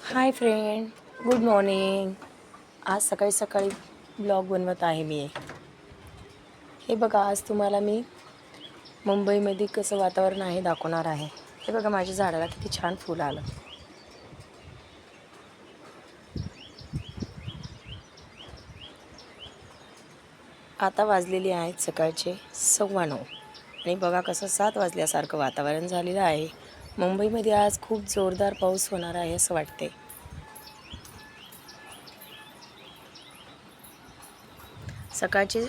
Hi friend, good morning. आज सकाळी सकाळी ब्लॉग बनवत आहे मी. हे बघा, आज तुम्हाला मी मुंबईमध्ये कसं वातावरण आहे दाखवणार आहे. हे बघा, माझ्या झाडाला किती छान फुलं आलं. आता वाजलेली आहेत सकाळचे 9:15 आणि बघा कसं 7 वाजल्यासारखं वातावरण झालेलं आहे. मुंबईमध्ये आज खूप जोरदार पाऊस होणार आहे असं वाटते. सकाळचे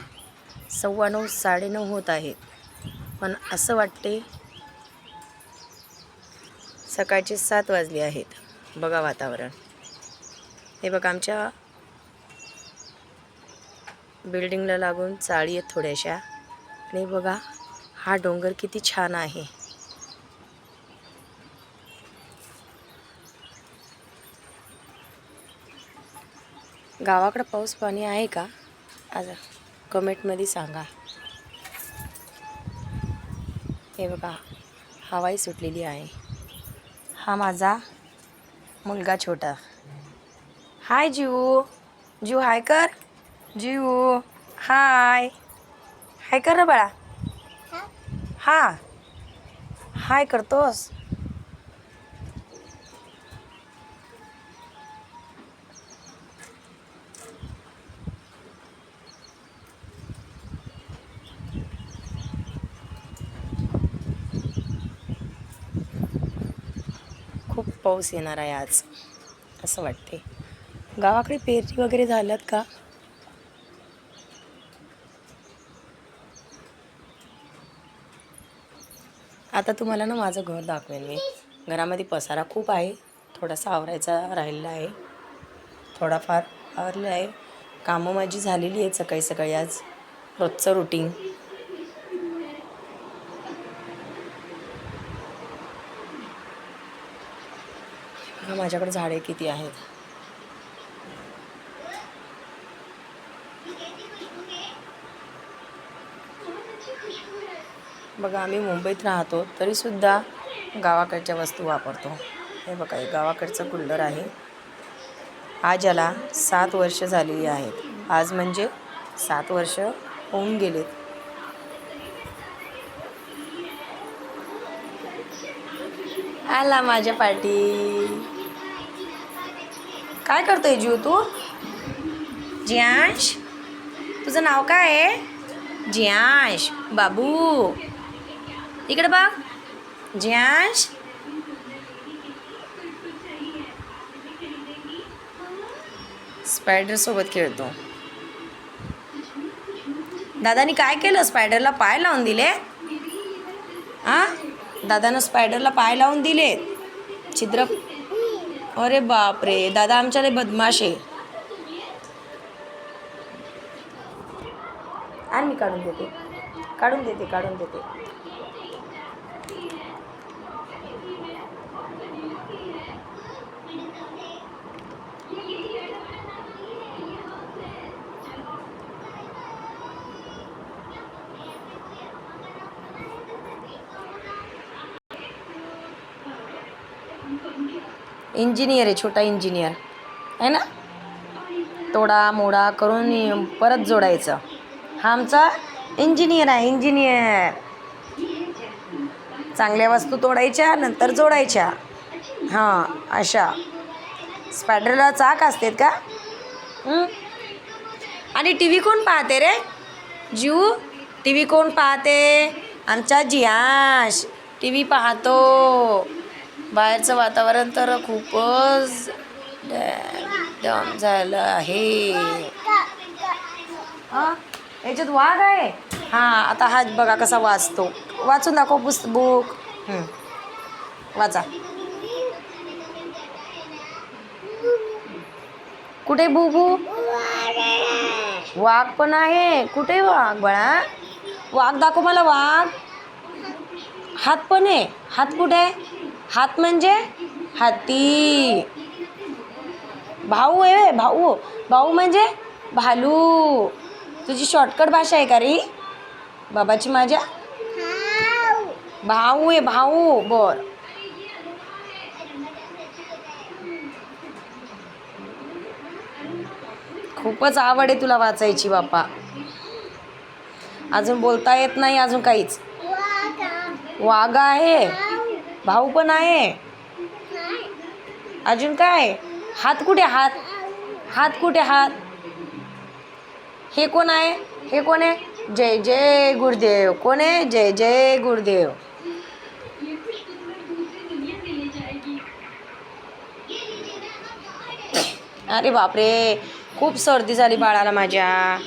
9:15 9:30 होत आहेत, पण असं वाटते सकाळचे 7 वाजले आहेत. बघा वातावरण. हे बघा, आमच्या बिल्डिंगला लागून चाळी आहेत थोड्याशा. आणि बघा हा डोंगर किती छान आहे. गावाकडं पाऊस पाणी आहे का? आज कमेंटमध्ये सांगा. हे बघा, हवाई सुटलेली आहे. हा माझा मुलगा छोटा. हाय जीव, जीव हाय कर. जीव हाय, हाय कर ना बाळा. हा हाय करतोस. खूप पाऊस येणार आहे आज असं वाटते. गावाकडे पेरणी वगैरे झाल्यात का? आता तुम्हाला ना माझं घर दाखवेन मी. घरामध्ये पसारा खूप आहे, थोडासा आवरायचा राहिलेला आहे. थोडाफार आवरलं आहे. कामं माझी झालेली आहेत सकाळी सकाळी. आज रोजचं रुटीन. माझ्याकडे झाडे किती आहेत. बघा, आम्ही मुंबईत राहतो तरीसुद्धा गावाकडच्या वस्तू वापरतो. हे बघा, हे गावाकडचं कूलर आहे. आज याला 7 वर्ष झालेली आहेत. आज म्हणजे 7 वर्ष होऊन गेलेत. आला माझ्या पार्टी. काय करतोय जीव तू? जियांश, तुझं नाव काय आहे? जियांश बाबू, इकडे बघ. जियांश, स्पायडर सोबत खेळतो. दादानी काय केलं? स्पायडरला पाय लावून दिले. दादानं स्पायडरला पाय लावून दिले. छिद्र. अरे बापरे, दादा आमच्या लय बदमाश आहे. आणि मी काढून देते. इंजिनियर आहे, छोटा इंजिनियर आहे ना. तोडा मोडा करून परत जोडायचं. हा आमचा इंजिनियर आहे. इंजिनियर. चांगल्या वस्तू तोडायच्या नंतर जोडायच्या. हां, अशा. स्पायडरला चाक असतात का? आणि टी व्ही कोण पाहते रे? जीव, टी व्ही कोण पाहते? आमचा जियांश टी व्ही पाहतो. बाहेरचं वातावरण तर खूपच डॅम झालं आहे. याच्यात वाघ आहे. हां, आता हा बघा कसा वाचतो. वाचून दाखव बुक. वाचा. कुठे बुबू? वाघ पण आहे. कुठे वाघ बाळा? वाघ दाखव मला. वाघ. हात पण आहे. हात कुठे? हात म्हणजे हाती. भाऊ आहे. भाऊ. भाऊ म्हणजे भालू. तुझी शॉर्टकट भाषा आहे का रे बाबाची माझ्या? भाऊ आहे. भाऊ. बर. खूपच आवड आहे तुला वाचायची बाप्पा. अजून बोलता येत नाही अजून काहीच. वाघ आहे, भाऊ पण आहे. अजून काय? हात कुठे? हात हात कुठे? हात. हे कोण आहे? हे कोण आहे? जय जय गुरुदेव. कोण आहे? जय जय गुरुदेव. अरे बापरे, खूप सर्दी झाली बाळाला माझ्या.